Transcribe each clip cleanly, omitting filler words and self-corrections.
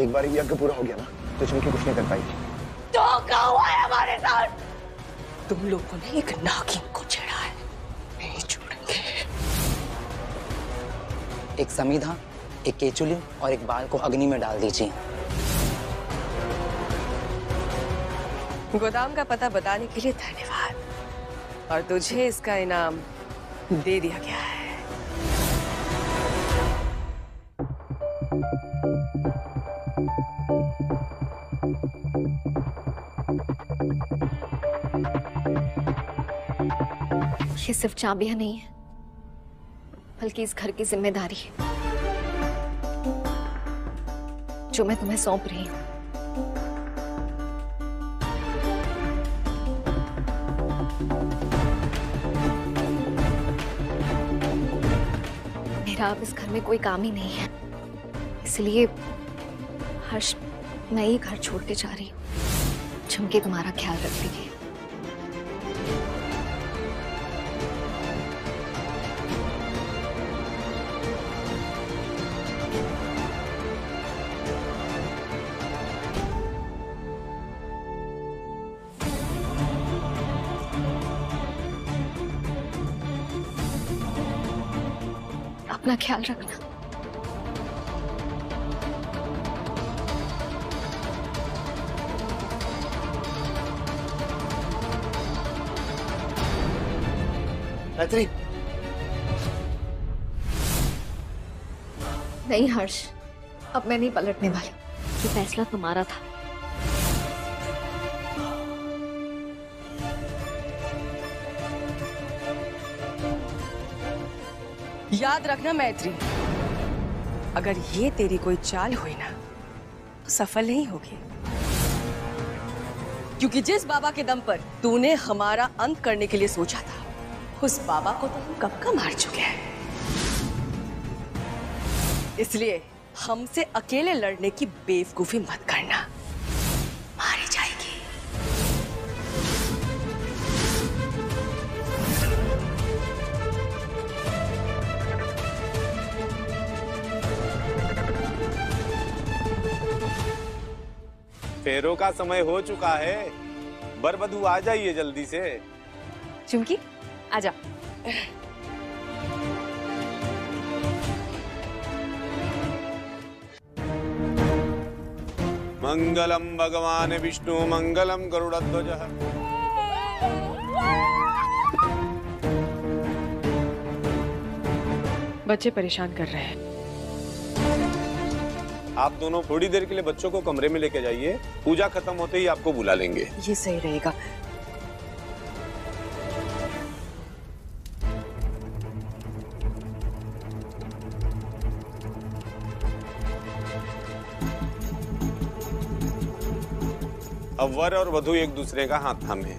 एक बार यज्ञ पूरा हो गया ना तो चुमकी कुछ नहीं कर पाएगी। धोखा हुआ है हमारे साथ। तुम लोगों ने एक नागिन को छेड़ा है, नहीं छोड़ेंगे। एक समीधा, एक केचुली और एक बाल को अग्नि में डाल दीजिए। गोदाम का पता बताने के लिए धन्यवाद, और तुझे इसका इनाम दे दिया गया है। ये सिर्फ चाबियां नहीं है, बल्कि इस घर की जिम्मेदारी है जो मैं तुम्हें सौंप रही हूं। मेरा अब इस घर में कोई काम ही नहीं है, इसलिए हर्ष मैं ये घर छोड़ के जा रही हूँ। झुमके तुम्हारा ख्याल रख लीजिए। अपना ख्याल रखना। मैत्री। नहीं हर्ष, अब मैं नहीं पलटने वाली। ये फैसला तुम्हारा था। याद रखना मैत्री, अगर ये तेरी कोई चाल हुई ना तो सफल नहीं होगी, क्योंकि जिस बाबा के दम पर तूने हमारा अंत करने के लिए सोचा था, उस बाबा को तो हम कब का मार चुके हैं। इसलिए हमसे अकेले लड़ने की बेवकूफी मत करना, मारी जाएगी। फेरों का समय हो चुका है, वर वधू आ जाइए जल्दी से। चुमकी आजा। मंगलम भगवान विष्णु मंगलम गरुड़ध्वजः। बच्चे परेशान कर रहे हैं। आप दोनों थोड़ी देर के लिए बच्चों को कमरे में लेके जाइए, पूजा खत्म होते ही आपको बुला लेंगे। ये सही रहेगा। अब वर और वधू एक दूसरे का हाथ थामे।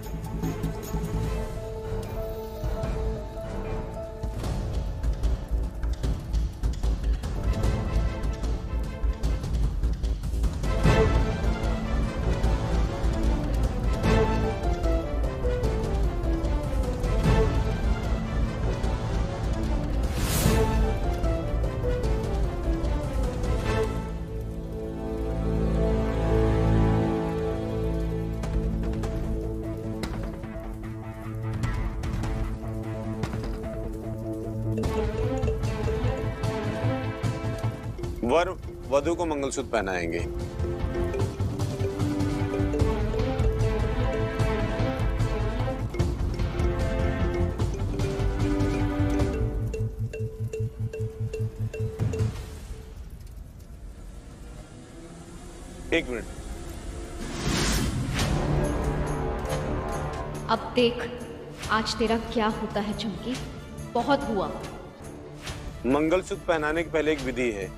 वर वधू को मंगलसूत्र पहनाएंगे। एक मिनट। अब देख आज तेरा क्या होता है चुमकी, बहुत हुआ। मंगलसूत्र पहनाने के पहले एक विधि है,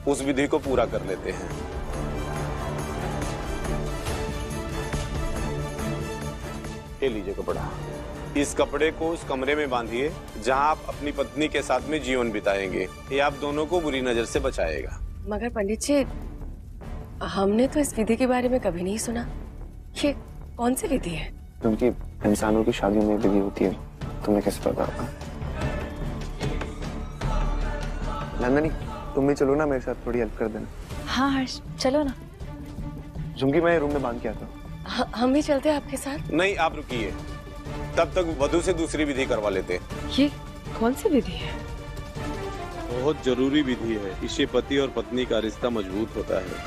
उस विधि को पूरा कर लेते हैं। ये लीजिए कपड़ा, इस कपड़े को उस कमरे में बांधिए जहां आप अपनी पत्नी के साथ में जीवन बिताएंगे। ये आप दोनों को बुरी नजर से बचाएगा। मगर पंडित जी, हमने तो इस विधि के बारे में कभी नहीं सुना। ये कौन सी विधि है? क्योंकि इंसानों की शादियों में विधि होती है, तुम्हें कैसे पता होगा? नंदनी तुम भी चलो ना मेरे साथ, थोड़ी हेल्प कर देना। हाँ हर्ष, चलो ना। झुमकी मैं रूम में बांध के आता हूँ। हम भी चलते हैं आपके साथ। नहीं, आप रुकिए, तब तक वधू से दूसरी विधि करवा लेते। ये कौन सी विधि है? बहुत जरूरी विधि है, इससे पति और पत्नी का रिश्ता मजबूत होता है।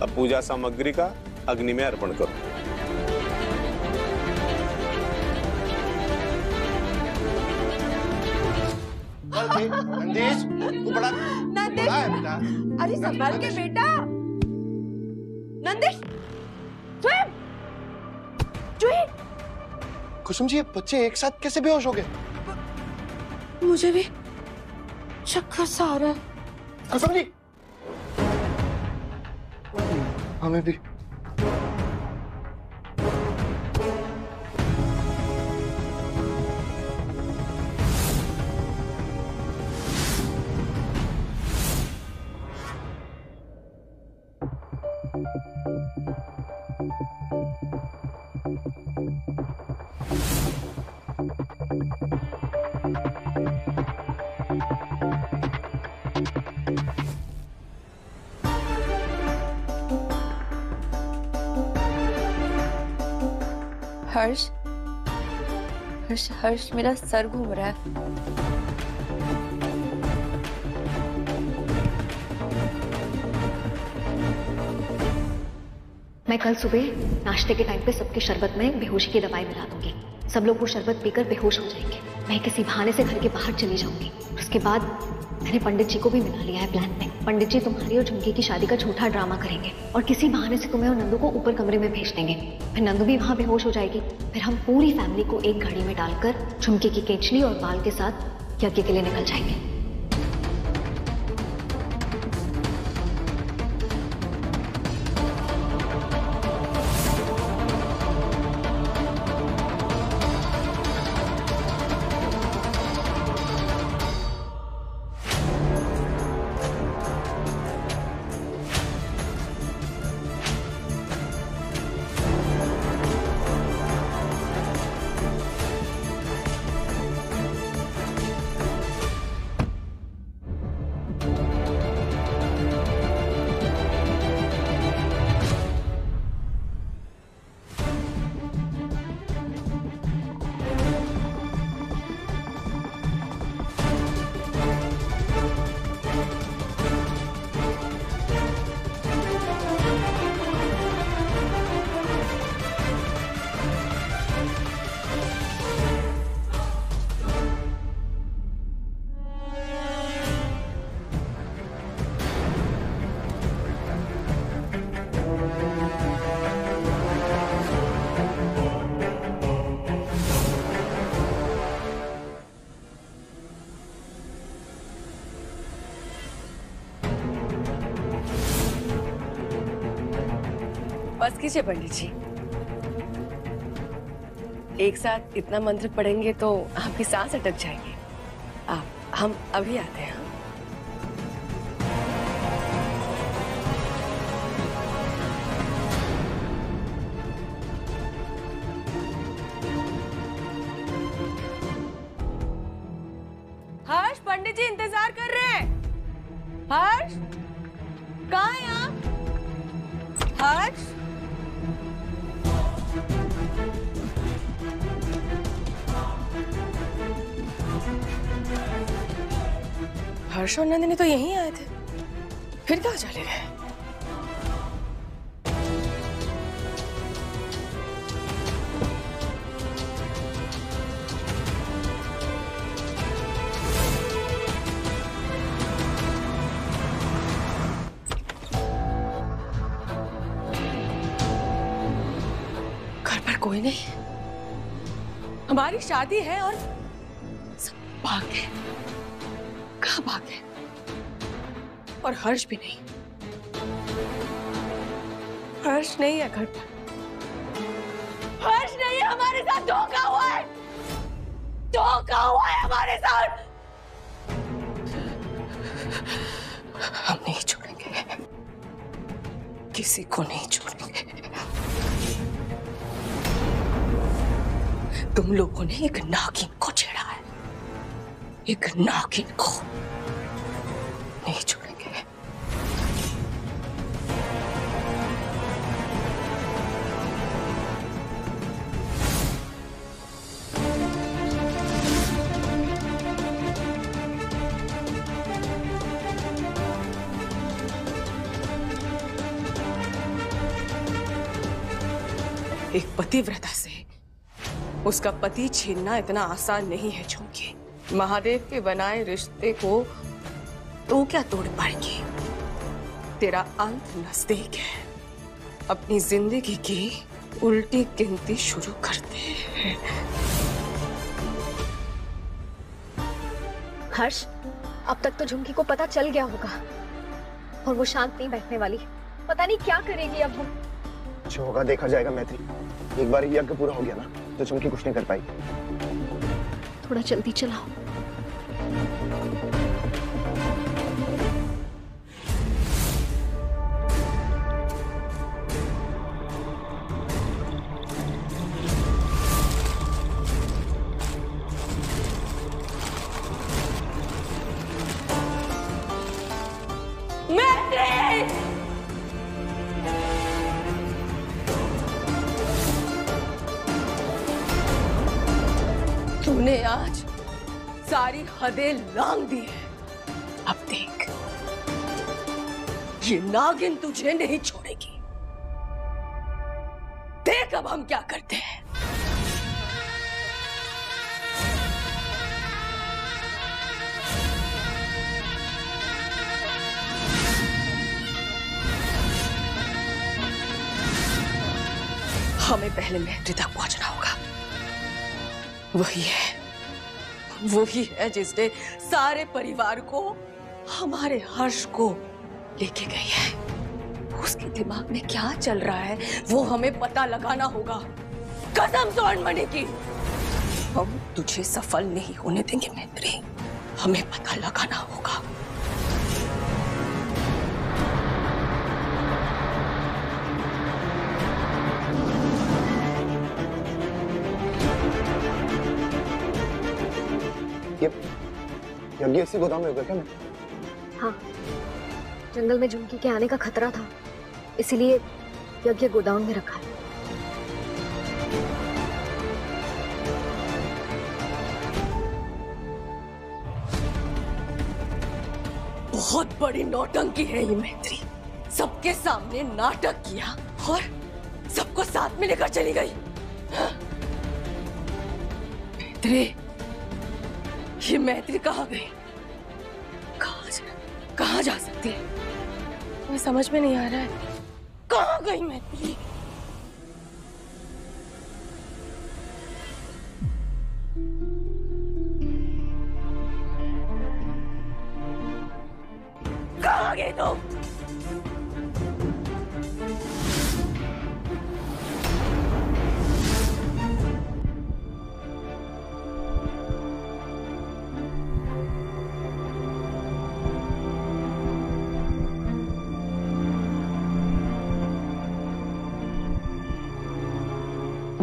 अब पूजा सामग्री का अग्नि में अर्पण करो। नंदेश, तू बड़ा है बेटा। अरे संभाल के बेटा। नंदेश, स्वयं जूही। कुसुम जी, ये बच्चे एक साथ कैसे बेहोश हो गए? मुझे भी चक्कर सा आ रहा है। कुसुम जी, हमें भी। हर्ष, हर्ष, हर्ष, मेरा सर घूम रहा है। मैं कल सुबह नाश्ते के टाइम पे सबके शरबत में बेहोशी की दवाई मिला दूंगी। सब लोग वो शरबत पीकर बेहोश हो जाएंगे। मैं किसी बहाने से घर के बाहर चली जाऊंगी। उसके बाद मैंने पंडित जी को भी मिला लिया है प्लान में। पंडित जी तुम्हारी और झुमकी की शादी का झूठा ड्रामा करेंगे और किसी बहाने से तुम्हें और नंदू को ऊपर कमरे में भेज देंगे। फिर नंदू भी वहां बेहोश हो जाएगी। फिर हम पूरी फैमिली को एक गाड़ी में डालकर झुमकी की केचली और बाल के साथ यज्ञ के लिए निकल जाएंगे। बस कीजिए पंडित जी, एक साथ इतना मंत्र पढ़ेंगे तो आपकी सांस अटक जाएगी। हम अभी आते हैं। हर्ष, पंडित जी इंतजार कर रहे हैं। हर्ष, कहाँ हैं आप? हर्ष, हर्ष और नंदिनी तो यहीं आए थे, फिर कहाँ चले गए? घर पर कोई नहीं, हमारी शादी है और सब भाग गए। कहाँ भाग गए? और हर्ष भी नहीं। हर्ष नहीं है घर पर। हर्ष नहीं है, हमारे साथ धोखा हुआ है। धोखा हुआ है हमारे साथ। हम नहीं किसी को नहीं छोड़ेंगे। तुम लोगों ने एक नागिन को छेड़ा है, एक नागिन को नहीं छोड़ेंगे। एक पतिव्रता से उसका पति छीनना इतना आसान नहीं है झुमकी। महादेव के बनाए रिश्ते को तो क्या तोड़ पाएगी? तेरा अंत नजदीक है। अपनी जिंदगी की उल्टी गिनती शुरू करते हैं। हर्ष, अब तक तो झुमकी को पता चल गया होगा और वो शांत नहीं बैठने वाली। पता नहीं क्या करेगी अब वो। जो होगा देखा जाएगा मैत्री। एक बार यज्ञ पूरा हो गया ना तो झुमकी कुछ नहीं कर पाई। थोड़ा जल्दी चलाओ। तूने आज सारी हदें लांघ दी है। अब देख, ये नागिन तुझे नहीं छोड़ेगी। देख अब हम क्या करते हैं। हमें पहले महर्षि तक पहुंचना होगा। वही है जिसने सारे परिवार को, हमारे हर्ष को लेके गई है। उसके दिमाग में क्या चल रहा है वो हमें पता लगाना होगा। कसम स्वर्णमणि की, हम तुझे सफल नहीं होने देंगे मैत्री। हमें पता लगाना होगा। यज्ञ इसी गोदाम में होगा क्या? हाँ, जंगल में झुमकी के आने का खतरा था, इसीलिए यज्ञ गोदाम में रखा है। बहुत बड़ी नौटंकी है ये मैत्री। सबके सामने नाटक किया और सबको साथ में लेकर चली गई। मैत्री, ये मैत्री कहाँ गई? कहाँ जा सकती है? मुझे समझ में नहीं आ रहा है। कहाँ गई मैत्री? कहाँ गई तुम?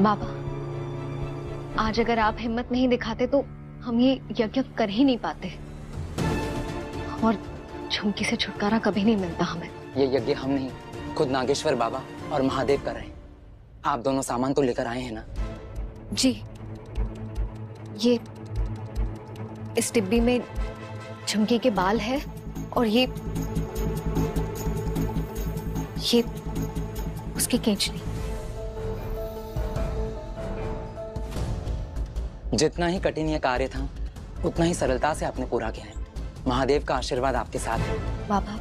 बाबा, आज अगर आप हिम्मत नहीं दिखाते तो हम ये यज्ञ कर ही नहीं पाते और झुमकी से छुटकारा कभी नहीं मिलता हमें। ये यज्ञ हम नहीं, खुद नागेश्वर बाबा और महादेव कर रहे हैं। आप दोनों सामान तो लेकर आए हैं ना? जी, ये इस डिब्बी में झुमकी के बाल है और ये उसकी केंचली। जितना ही कठिन यह कार्य था उतना ही सरलता से आपने पूरा किया है। महादेव का आशीर्वाद आपके साथ है। बाबा,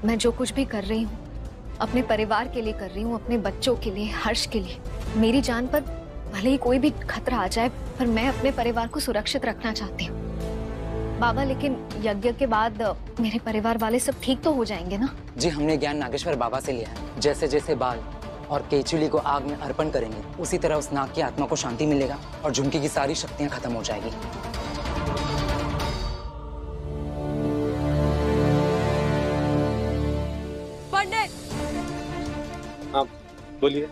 मैं जो कुछ भी कर रही हूँ अपने परिवार के लिए कर रही हूँ, अपने बच्चों के लिए, हर्ष के लिए। मेरी जान पर भले ही कोई भी खतरा आ जाए पर मैं अपने परिवार को सुरक्षित रखना चाहती हूँ। बाबा, लेकिन यज्ञ के बाद मेरे परिवार वाले सब ठीक तो हो जाएंगे ना? जी, हमने ज्ञान नागेश्वर बाबा से लिया है। जैसे जैसे बाल और केचुली को आग में अर्पण करेंगे उसी तरह उस नाग की आत्मा को शांति मिलेगा और झुमकी की सारी शक्तियां खत्म हो जाएगी। बोलिए।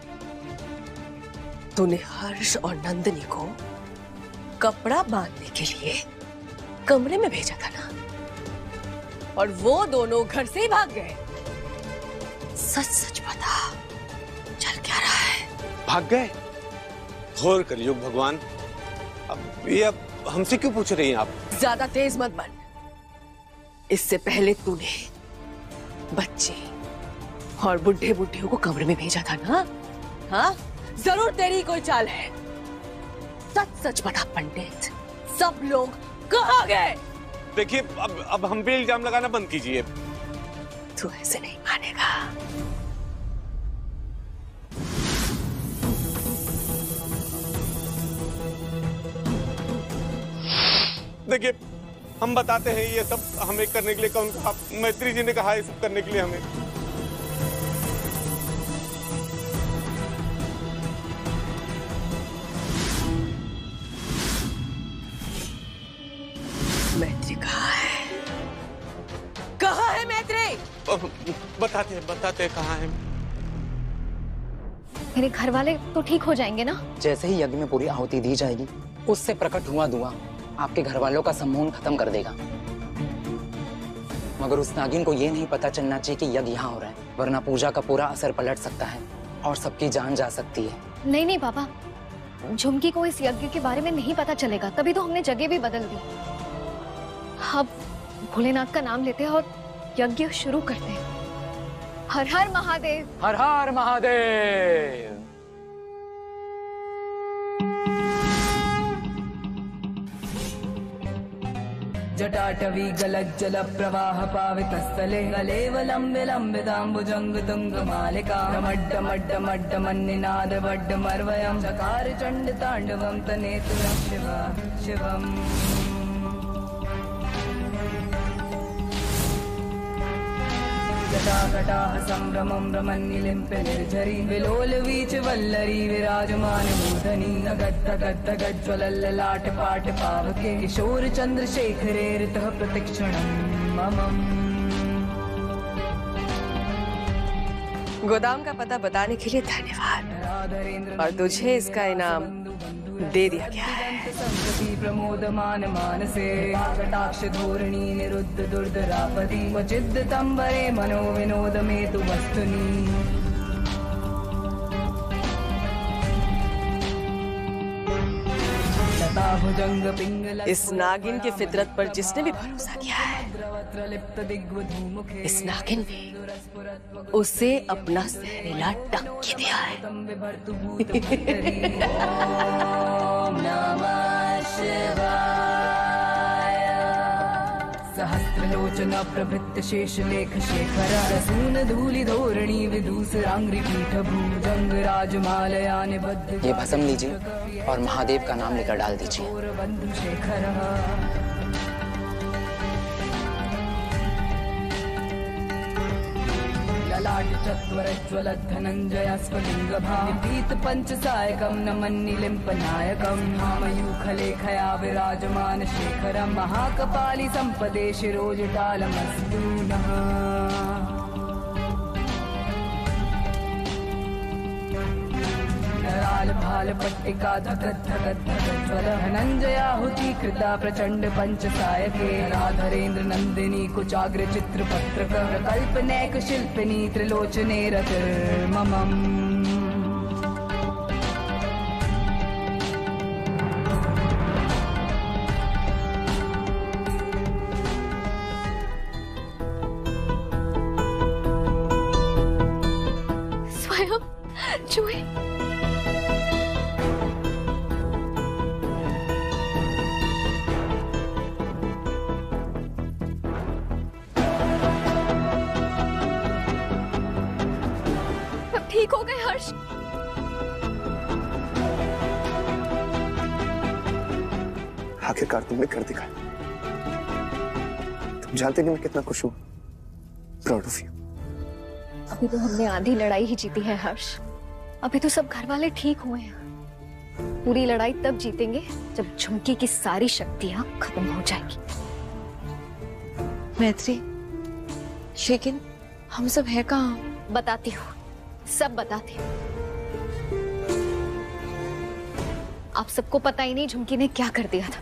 तूने हर्ष और नंदिनी को कपड़ा बांधने के लिए कमरे में भेजा था ना, और वो दोनों घर से ही भाग गए। सच सच बता, चल क्या रहा है? भाग गए? घोर कलयुग भगवान। अब हमसे क्यों पूछ रही हैं आप? ज्यादा तेज मत बन। इससे पहले तूने बच्चे और बुढ़े बुढ़ियों को कमरे में भेजा था ना? हाँ, जरूर तेरी कोई चाल है। सच सच बता पंडित, सब लोग कहाँ गए? देखिए, अब हम पे इल्जाम लगाना बंद कीजिए। तू ऐसे नहीं मानेगा। देखिए, हम बताते हैं ये सब हमें करने के लिए। कौन कहा? मैत्री जी ने कहा ये सब करने के लिए हमें। मैत्री कहाँ है? कहाँ है मैत्री? बताते हैं कहाँ है। मेरे घर वाले तो ठीक हो जाएंगे ना? जैसे ही यज्ञ में पूरी आहुति दी जाएगी, उससे प्रकट हुआ धुआं आपके घर वालों का सम्मोहन खत्म कर देगा। मगर उस नागिन को ये नहीं पता चलना चाहिए कि यज्ञ यहाँ हो रहा है, वरना पूजा का पूरा असर पलट सकता है और सबकी जान जा सकती है। नहीं नहीं बाबा, झुमकी को इस यज्ञ के बारे में नहीं पता चलेगा, तभी तो हमने जगह भी बदल दी। अब भोलेनाथ का नाम लेते हैं और यज्ञ शुरू करते हैं। हर हर महादेव। हर हर महादेव। जटाटवी गलज्जल प्रवाह पावितस्थले गलेवलम्बिलम्बिताम्बुजङ्ग तुङ्गमालिका डमड्डमड्डमड्डमन्निनाद वड्डमर्वयं चकार चण्ड ताण्डवं तनेतुरं शिवा शिवम् जटाकटाः सम्भ्रमं रमन्निलिम्प्य निर्झरी विलोलवीच वल्लरी विराजमान मूर्धनि गद्गद्गज्ज्वलल्ललाट पाट पावके किशोर चन्द्रशेखरे ऋतः प्रतिक्षणं ममम्। गोदाम का पता बताने के लिए धन्यवाद, और तुझे इसका इनाम दे दिया गया है। प्रमोदमान मानसे कटाक्ष धोरणी निरुद्ध दुर्धरापति क्वचिद् तंबरे मनो विनोद में तु वस्तुनि। इस नागिन की फितरत पर जिसने भी भरोसा किया है, इस नागिन ने उसे अपना जहरीला टंक दिया है। सहस्रलोचन प्रभृत शेष लेख शेखर रसून धूलि धोरणी विदूसरांग्रि पीठ भूजंग राजमालया निबद्ध। ये भस्म लीजिए और महादेव का नाम लेकर डाल दीजिए। बंधु शेखर ललाट चत्वरज्वल धनंजय स्फुलिंग भापीत पंचसायकं नमन्निलिम्पनायकं मयूखलेखया विराजमान शेखरं महाकपाली संपदे शिरोजटालमस्तु नः। कराल भाल पट्टिका धगत धगत धगत ज्वल धनंजयाहुति कृता प्रचंड पंचसायके राधरेन्द्र नंदिनी कुचाग्र चित्र पत्रक प्रकल्प नैक शिल्पिनी त्रिलोचने रतिर्ममम्। स्वयं चूहे। ठीक हो गए हर्ष? आखिरकार तुमने कर दिखाया। तुम जानते नहीं मैं कितना खुश हूं। Proud of you. अभी तो हमने आधी लड़ाई ही जीती है हर्ष। अभी तो सब घर वाले ठीक हुए हैं। पूरी लड़ाई तब जीतेंगे जब झुमकी की सारी शक्तियां खत्म हो जाएगी। मैत्री, लेकिन हम सब है कहाँ? बताती हूँ, सब बताती हूँ। आप सबको पता ही नहीं झुमकी ने क्या कर दिया था।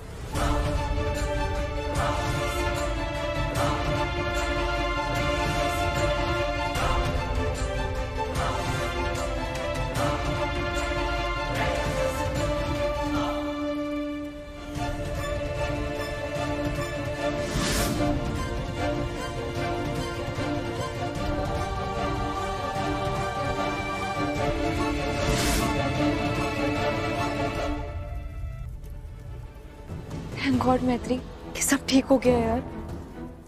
थैंक गॉड मैत्री कि सब ठीक हो गया यार।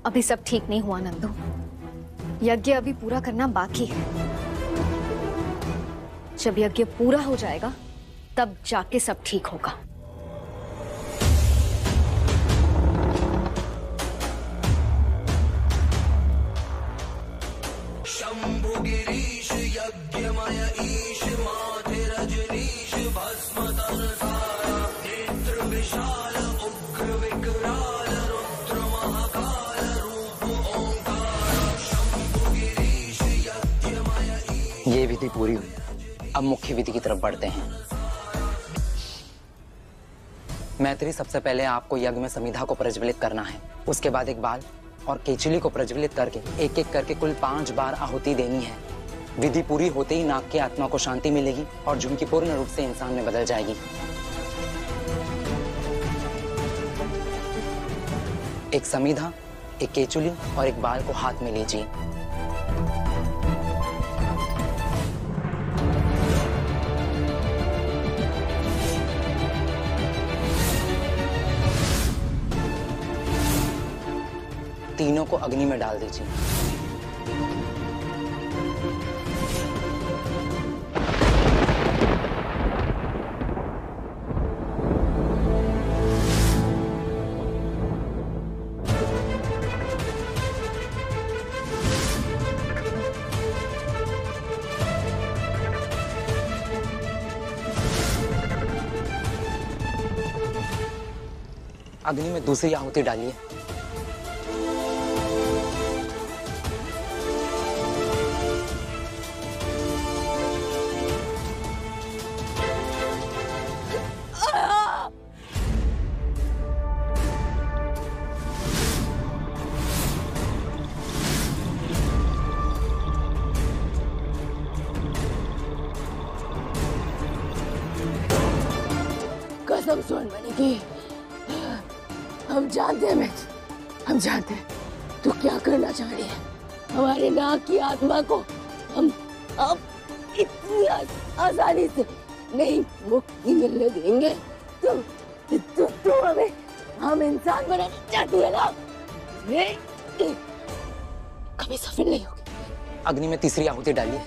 अभी सब ठीक नहीं हुआ नंदू, यज्ञ अभी पूरा करना बाकी है। जब यज्ञ पूरा हो जाएगा तब जाके सब ठीक होगा। ये विधि पूरी हुई, अब मुख्य विधि की तरफ बढ़ते हैं। मैत्री, सबसे पहले आपको यज्ञ में समिधा को प्रज्वलित करना है। उसके बाद एक बाल और केचुली को प्रज्वलित करके एक एक करके कुल 5 बार आहुति देनी है। विधि पूरी होते ही नाग की आत्मा को शांति मिलेगी और झुमकी पूर्ण रूप से इंसान में बदल जाएगी। एक समिधा, एक केचुली और एक बाल को हाथ में लीजिए। तीनों को अग्नि में डाल दीजिए। अग्नि में दूसरी आहुति डालिए। कसम स्वर्णमणि की, हम जानते हैं, हम जानते हैं तू क्या करना चाह रही है। हमारे नाग की आत्मा को हम अब इतनी आसानी से नहीं मुक्ति मिलने देंगे। तू हमें हम इंसान बनाना चाहती है ना, कभी सफल नहीं होगी। अग्नि में तीसरी आहुति डालिए।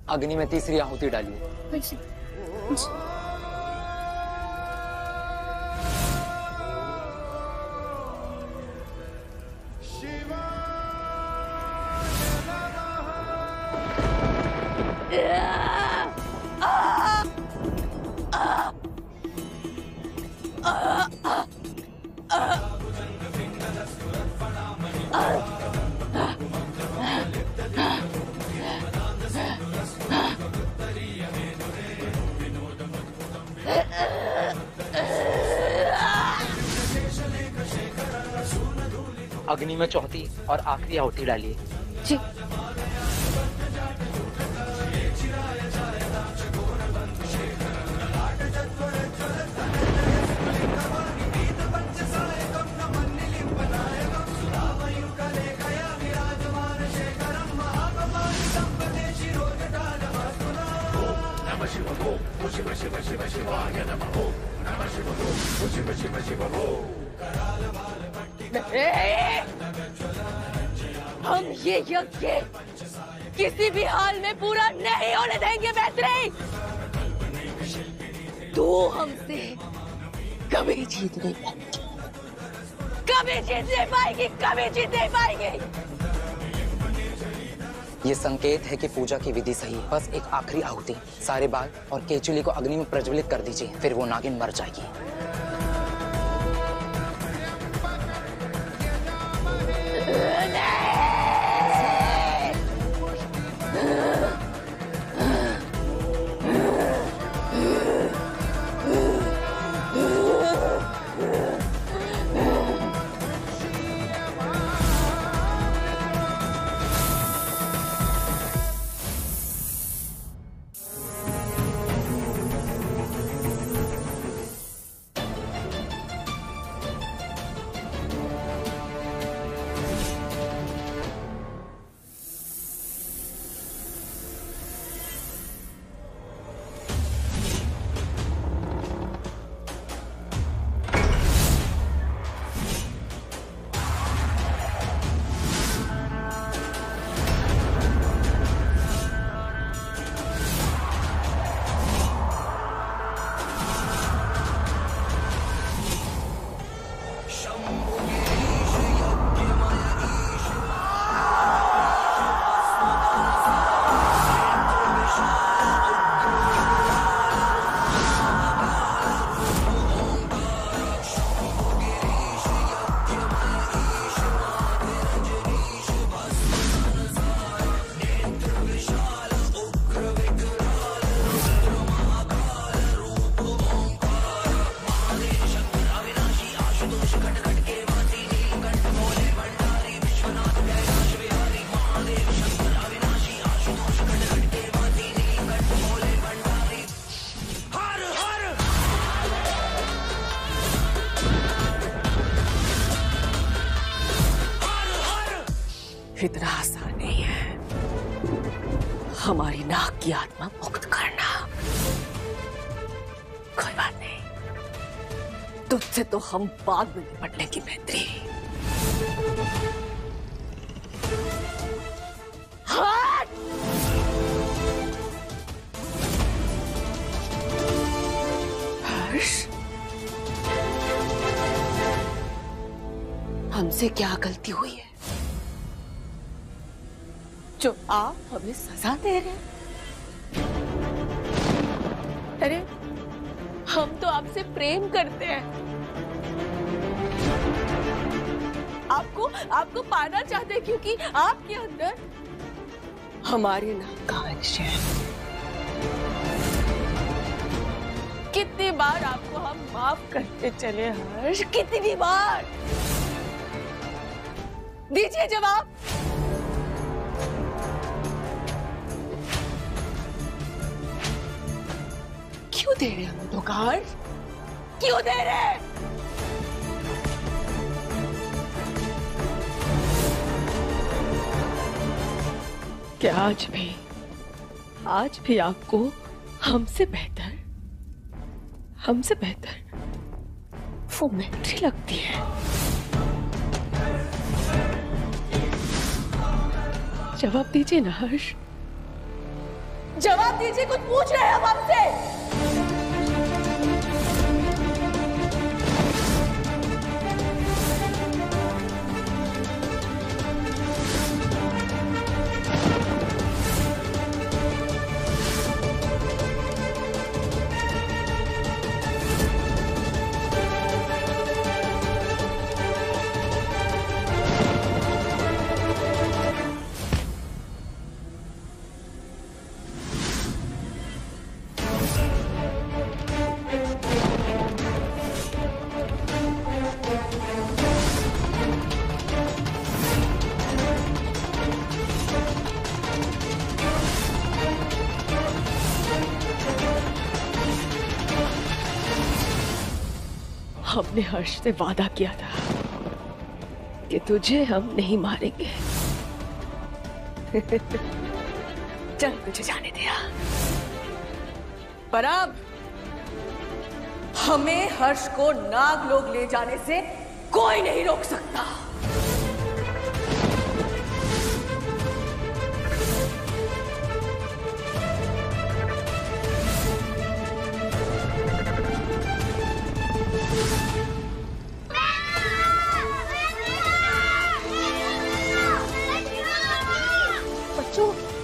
अग्नि में तीसरी आहुति डालिए। अग्नि में चौथी और आखिरी आहुति डालिए। जी। हम ये यज्ञ किसी भी हाल में पूरा नहीं होने देंगे मैत्री। तू हमसे कभी जीत नहीं पाएगी, कभी जीत नहीं पाएगी, कभी जीत नहीं पाएगी। ये संकेत है कि पूजा की विधि सही है। बस एक आखिरी आहुति, सारे बाल और केचुली को अग्नि में प्रज्वलित कर दीजिए, फिर वो नागिन मर जाएगी। इतना आसान नहीं है हमारी नाग की आत्मा मुक्त करना। कोई बात नहीं, तुझसे तो हम बाद में निपट लेंगे मैत्री। हट! हर्ष, हमसे क्या गलती हुई है जो आप हमें सजा दे रहे हैं? अरे हम तो आपसे प्रेम करते हैं, आपको पाना चाहते हैं, क्योंकि आपके अंदर हमारे नाम का अंश है। कितनी बार आपको हम माफ करते चले हर्ष, कितनी बार? दीजिए जवाब। क्यों दे रहे हम धोखा? क्यों दे रहे? क्या आज भी आपको हमसे बेहतर वो मैत्री लगती है? जवाब दीजिए ना हर्ष, जवाब दीजिए, कुछ पूछ रहे हैं हम आपसे। हमने हर्ष से वादा किया था कि तुझे हम नहीं मारेंगे। चल तुझे जाने दिया, पर अब हमें हर्ष को नागलोक ले जाने से कोई नहीं रोक सकता।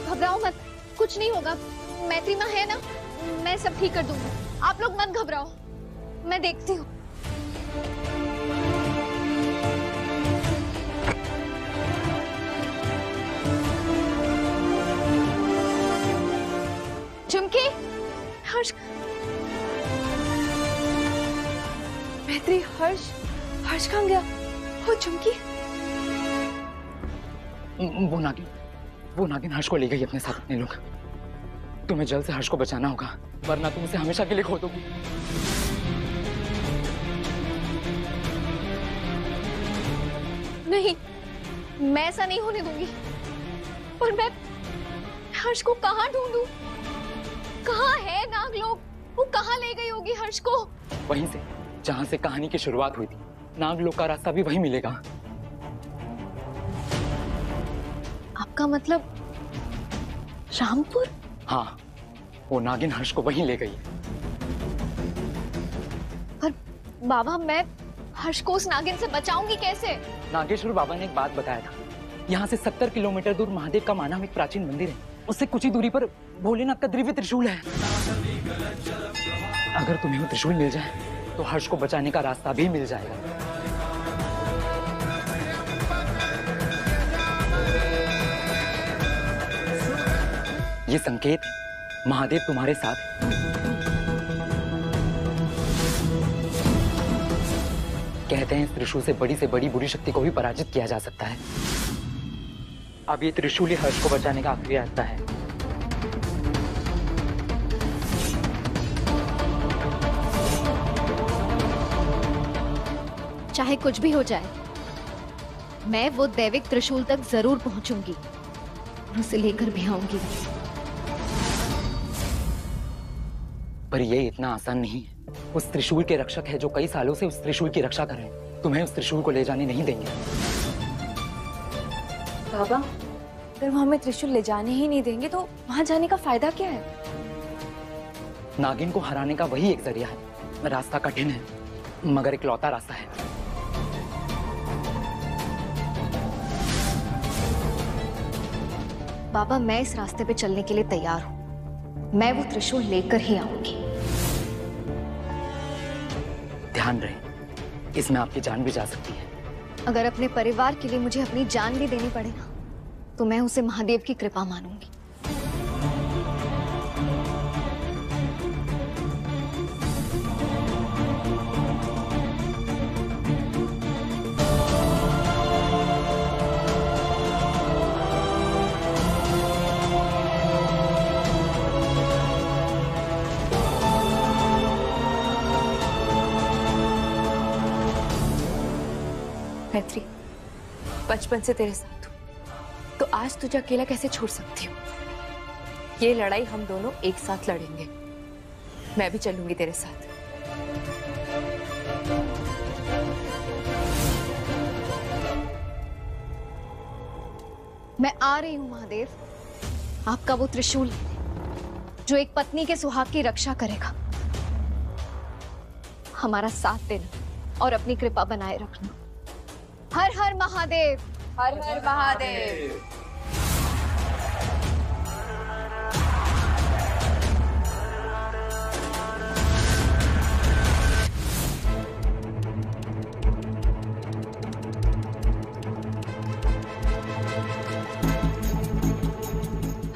घबराओ मत, कुछ नहीं होगा। मैत्री माँ है ना, मैं सब ठीक कर दूंगी। आप लोग मत घबराओ, मैं देखती हूँ। झुमकी, हर्ष, मैत्री, हर्ष कहाँ गया? वो झुमकी, वो नागिन हर्ष को ले गई अपने साथ। अपने लोग, तुम्हें जल्द से हर्ष को बचाना होगा, वरना तुम उसे हमेशा के लिए खो दोगी। नहीं, मैं ऐसा नहीं होने दूंगी। पर मैं हर्ष को कहाँ ढूंढूं? कहाँ है नागलोक? वो कहाँ ले गई होगी हर्ष को? वहीं से जहाँ से कहानी की शुरुआत हुई थी। नागलोक का रास्ता भी वहीं मिलेगा। आपका मतलब रामपुर? हाँ, वो नागिन हर्ष को वहीं ले गई। पर बाबा, मैं हर्ष को उस नागिन से बचाऊंगी कैसे? नागेश्वर बाबा ने एक बात बताया था। यहाँ से 70 किलोमीटर दूर महादेव का माना में एक प्राचीन मंदिर है। उससे कुछ ही दूरी पर भोलेनाथ का दिव्य त्रिशूल है। अगर तुम्हें वो त्रिशूल मिल जाए तो हर्ष को बचाने का रास्ता भी मिल जाएगा। ये संकेत, महादेव तुम्हारे साथ। कहते हैं इस त्रिशूल से बड़ी बुरी शक्ति को भी पराजित किया जा सकता है। अब ये त्रिशूल ही हर्ष को बचाने का आखिरी रास्ता है। चाहे कुछ भी हो जाए, मैं वो दैविक त्रिशूल तक जरूर पहुंचूंगी और उसे लेकर भी आऊंगी। पर ये इतना आसान नहीं है। उस त्रिशूल के रक्षक है जो कई सालों से उस त्रिशूल की रक्षा कर रहे हैं। तुम्हें उस त्रिशूल को ले जाने नहीं देंगे। बाबा, अगर वो हमें त्रिशूल ले जाने ही नहीं देंगे तो वहां जाने का फायदा क्या है? नागिन को हराने का वही एक जरिया है। रास्ता कठिन है, मगर इकलौता रास्ता है। बाबा, मैं इस रास्ते पे चलने के लिए तैयार हूँ। मैं वो त्रिशूल लेकर ही आऊंगी। ध्यान रहे, इसमें आपकी जान भी जा सकती है। अगर अपने परिवार के लिए मुझे अपनी जान भी देनी पड़े ना, तो मैं उसे महादेव की कृपा मानूंगी। मैत्री, बचपन से तेरे साथ हूँ, तो आज तुझे अकेला कैसे छोड़ सकती हूँ? ये लड़ाई हम दोनों एक साथ लड़ेंगे। मैं भी चलूंगी तेरे साथ। मैं आ रही हूँ महादेव। आपका वो त्रिशूल जो एक पत्नी के सुहाग की रक्षा करेगा। हमारा साथ देना और अपनी कृपा बनाए रखना। हर हर महादेव। हर हर महादेव।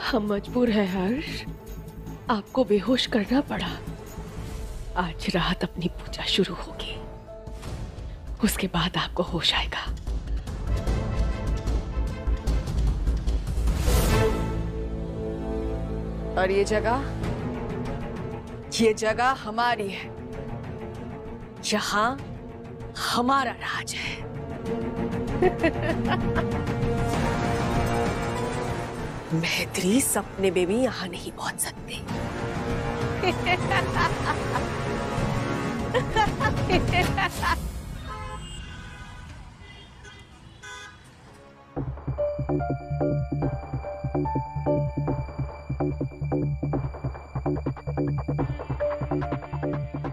हम मजबूर हैं हर्ष, आपको बेहोश करना पड़ा। आज रात अपनी पूजा शुरू होगी, उसके बाद आपको होश आएगा। और ये जगह हमारी है। यहाँ हमारा राज है। मैत्री सपने में भी यहाँ नहीं पहुंच सकते।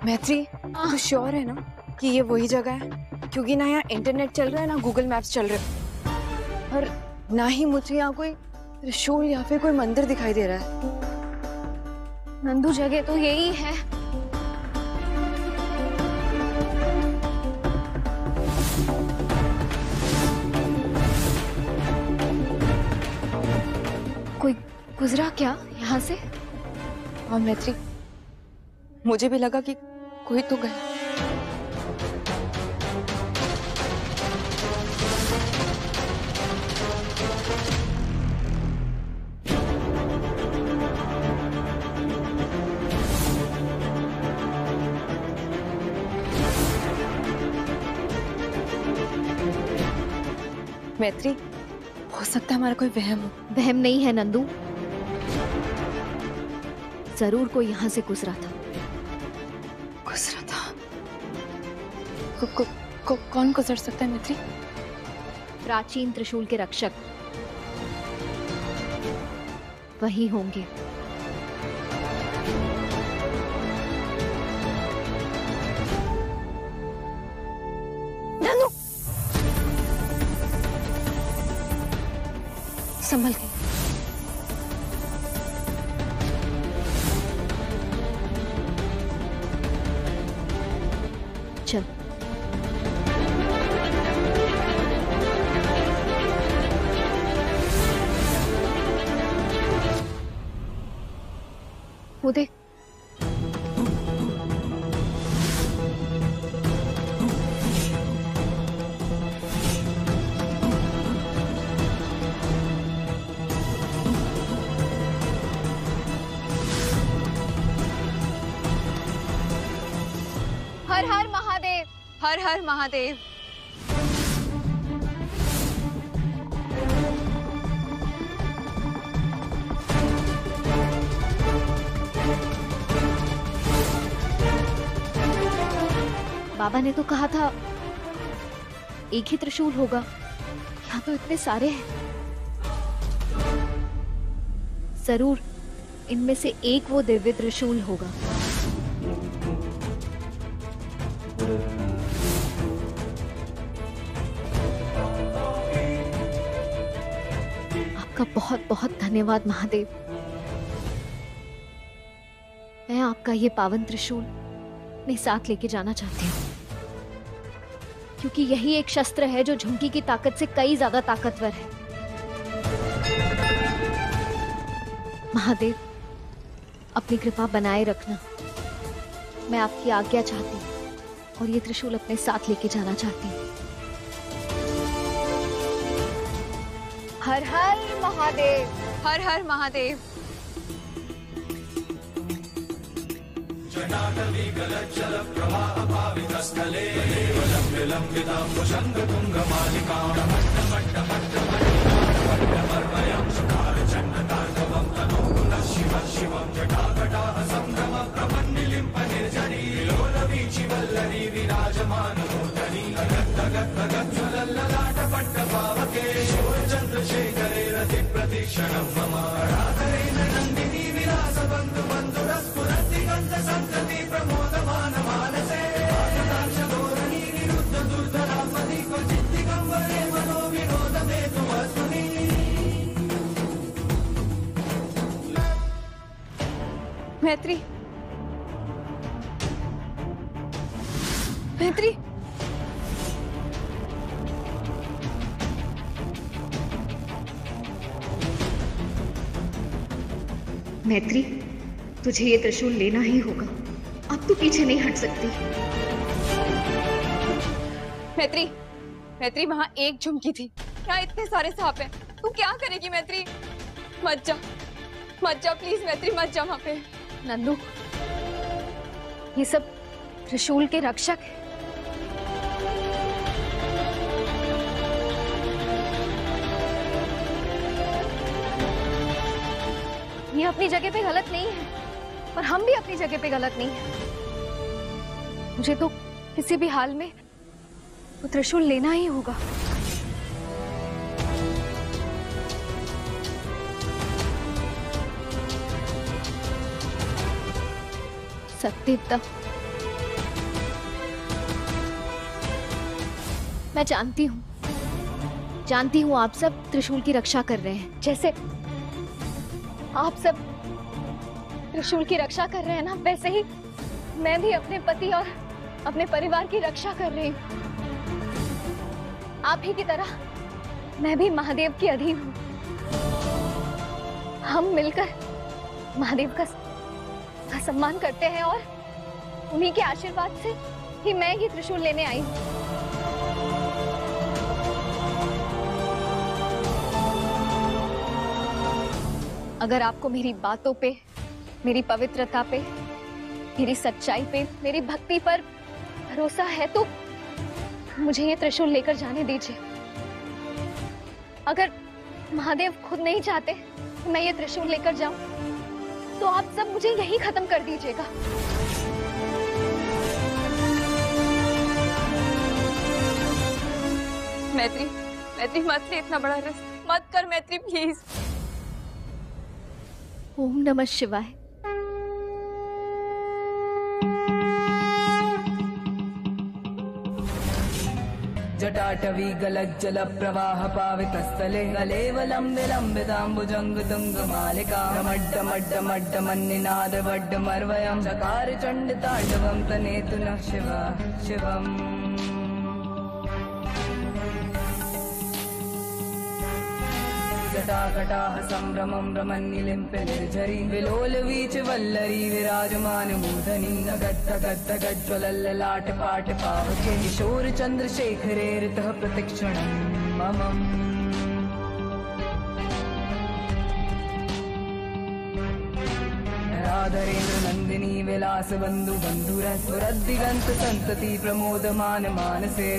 मैत्री, तू श्योर है ना कि ये वही जगह है? क्योंकि ना यहाँ इंटरनेट चल रहा है, ना गूगल मैप्स चल रहे हैं, और ना ही मुझे यहाँ कोई त्रिशूल या फिर कोई मंदिर दिखाई दे रहा है। नंदू, जगह तो यही है। कोई गुजरा क्या यहाँ से? और मैत्री, मुझे भी लगा कि कोई तो गया। मैत्री, हो सकता है हमारा कोई वहम हो। वहम नहीं है नंदू, जरूर कोई यहाँ से गुजरा था। गुजरा था? कौन गुजर सकता है मैत्री? प्राचीन त्रिशूल के रक्षक वही होंगे। नंदू, संभल के। चल। वो देख, हर हर महादेव। हर हर महादेव। बाबा ने तो कहा था एक ही त्रिशूल होगा, यहाँ तो इतने सारे हैं। जरूर इनमें से एक वो दिव्य त्रिशूल होगा। आपका बहुत बहुत धन्यवाद महादेव। मैं आपका ये पावन त्रिशूल अपने साथ लेके जाना चाहती हूँ, क्योंकि यही एक शस्त्र है जो झुमकी की ताकत से कई ज्यादा ताकतवर है। महादेव, अपनी कृपा बनाए रखना। मैं आपकी आज्ञा चाहती हूँ और ये त्रिशूल अपने साथ लेके जाना चाहती हूँ। हर हर महादेव, हर हर महादेव। मैत्री, मैत्री, मैत्री, तुझे ये त्रिशूल लेना ही होगा। अब तू पीछे नहीं हट सकती। मैत्री, मैत्री, वहां एक झुमकी थी, यहाँ इतने सारे सांप हैं। तू क्या करेगी मैत्री? मत जा, मत जा प्लीज मैत्री, मत जा वहां पे। नंदू, ये सब त्रिशूल के रक्षक हैं। ये अपनी जगह पे गलत नहीं है और हम भी अपनी जगह पे गलत नहीं है। मुझे तो किसी भी हाल में वो त्रिशूल लेना ही होगा। सत्यता, मैं जानती हूँ आप सब त्रिशूल की रक्षा कर रहे हैं। जैसे आप सब त्रिशूल की रक्षा कर रहे हैं ना, वैसे ही मैं भी अपने पति और अपने परिवार की रक्षा कर रही हूँ। आप ही की तरह मैं भी महादेव की अधीन हूँ। हम मिलकर महादेव का सम्मान करते हैं और उन्हीं के आशीर्वाद से ही मैं ये त्रिशूल लेने आई हूँ। अगर आपको मेरी बातों पे, मेरी पवित्रता पे, मेरी सच्चाई पे, मेरी भक्ति पर भरोसा है तो मुझे ये त्रिशूल लेकर जाने दीजिए। अगर महादेव खुद नहीं चाहते मैं ये त्रिशूल लेकर जाऊं तो आप सब मुझे यही खत्म कर दीजिएगा। मैत्री, मैत्री, मत ले इतना बड़ा रिस्क, मत कर मैत्री प्लीज। ओम नमः शिवाय। जटाटवी गलज्जल प्रवाह पावितस्थले गलेवलम्बे लम्बिताम्बुजङ्ग तुङ्गमालिका डमड्डमड्डमड्डमन्निनाद वड्डमर्वयं चकार चण्डताण्डवं तनेतु नः शिवा शिवम्। जटाकटाः सम्भ्रमं रमन्निलिम्पे निर्झरी विलोलवीच वल्लरी विराजमान मूर्धनि गद्गद्गज्ज्वलल्ललाट पाट पावके किशोर चन्द्रशेखरे ऋतः प्रतिक्षणं मम। राधरेन्द्र नन्दिनी विलास बन्धु बन्धुरस्वरद्दिगन्त संतति प्रमोदमान मानसे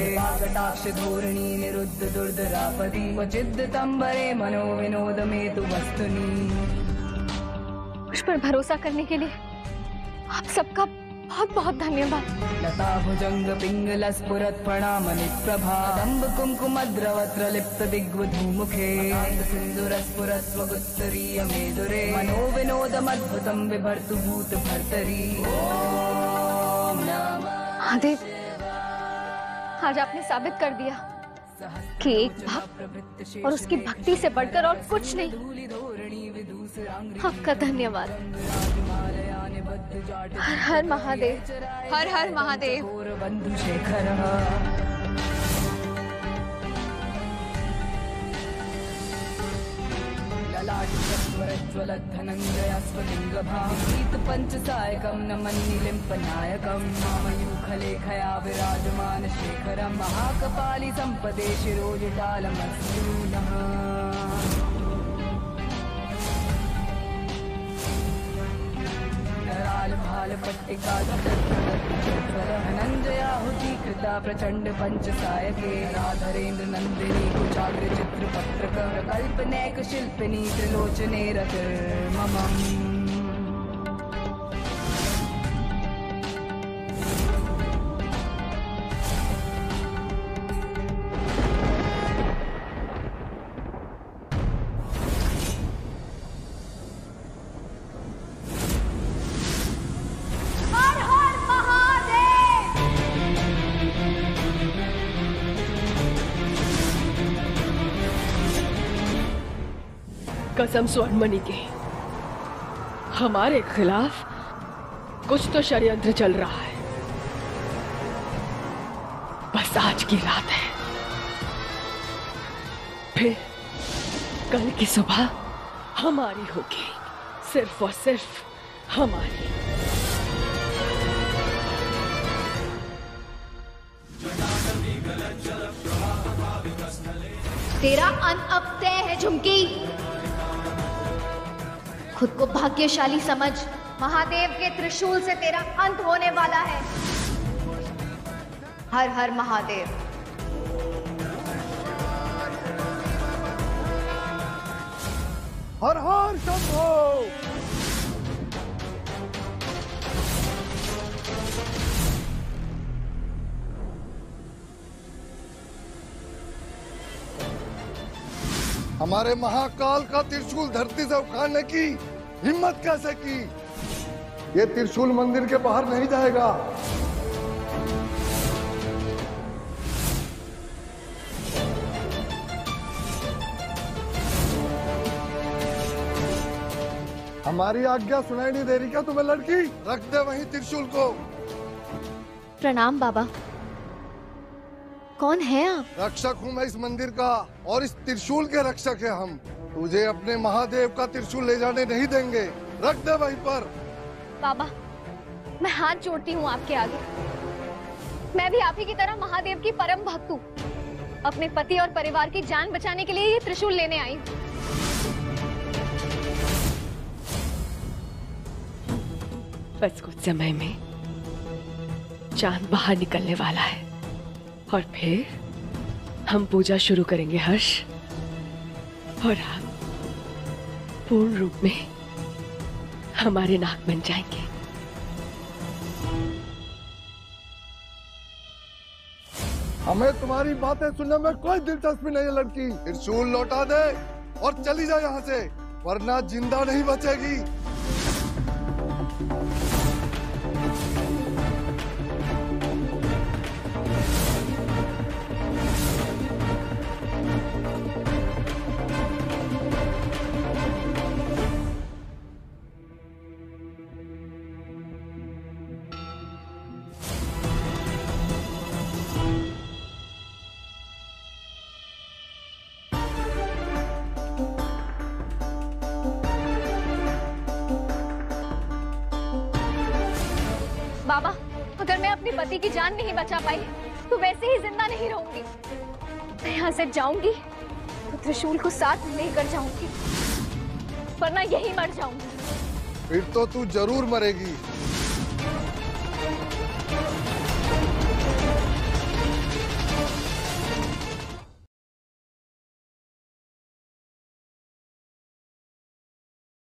कटाक्ष धोरणी निरुद्ध दुर्धरापति क्वचिद्दतम्बरे मनो विनोद में तु वस्तुनि। मुझ पर भरोसा करने के लिए आप सबका बहुत बहुत धन्यवाद। लता भुजंग पिंगल स्फुरत प्रणामनि प्रभा दम्ब कुमकुमद्रवत्र लिप्त दिग्वधूमुखे सिंदूर स्फुरत स्वगुत्तरीय मेदुरे मनो विनोदमद्भुतं बिभर्तु भूत भर्तरी। ओम नमः महादेव, आज आपने साबित कर दिया कि एक भक्त और उसकी भक्ति से बढ़कर और कुछ नहीं। आपका धन्यवाद। हर हर महादेव, हर हर महादेव। बंधु शेखर ललाटस्वरज्वलद्धनञ्जयस्फुलिङ्गभासीत पंचसायकं नमन्निलिम्पनायकं मामयूखलेखया विराजमान शेखरं महाकपाली संपदे शिरोजटालमस्यूनः। भाल पट्टिका धनंजयाहुति कृता प्रचंड पंचसायके राधरेन्द्र नंदिनी कुचाग्र चित्र पत्रक कल्पनैक शिल्पिनी त्रिलोचने रतिर्ममम्। कसम स्वर्णमणि के, हमारे खिलाफ कुछ तो षड्यंत्र चल रहा है। बस आज की रात है, फिर कल की सुबह हमारी होगी, सिर्फ और सिर्फ हमारी। तेरा अंत अब तय है झुमकी। खुद को भाग्यशाली समझ, महादेव के त्रिशूल से तेरा अंत होने वाला है। हर हर महादेव। हर हर शंभो। हमारे महाकाल का त्रिशूल धरती से उखाड़ने की हिम्मत कैसे की? ये त्रिशूल मंदिर के बाहर नहीं जाएगा। हमारी आज्ञा सुनाई नहीं दे रही क्या तुम्हें लड़की? रख दे वहीं त्रिशूल को। प्रणाम बाबा। कौन है आप? रक्षक हूँ मैं इस मंदिर का, और इस त्रिशूल के रक्षक है हम। तुझे अपने महादेव का त्रिशूल ले जाने नहीं देंगे। रख दे वहीं पर। बाबा, मैं हाथ जोड़ती हूँ आपके आगे। मैं भी आप ही की तरह महादेव की परम भक्त हूँ। अपने पति और परिवार की जान बचाने के लिए ये त्रिशूल लेने आई हूँ। बस कुछ समय में चांद बाहर निकलने वाला है और फिर हम पूजा शुरू करेंगे हर्ष, और आप पूर्ण रूप में हमारे नाक बन जाएंगे। हमें तुम्हारी बातें सुनने में कोई दिलचस्पी नहीं है लड़की। त्रिशूल लौटा दे और चली जा यहाँ से, वरना जिंदा नहीं बचेगी। बाबा, अगर मैं अपने पति की जान नहीं बचा पाई तो वैसे ही जिंदा नहीं रहूंगी। मैं यहाँ से जाऊंगी तो त्रिशूल को साथ लेकर जाऊंगी, वरना यही मर जाऊंगी। फिर तो तू जरूर मरेगी।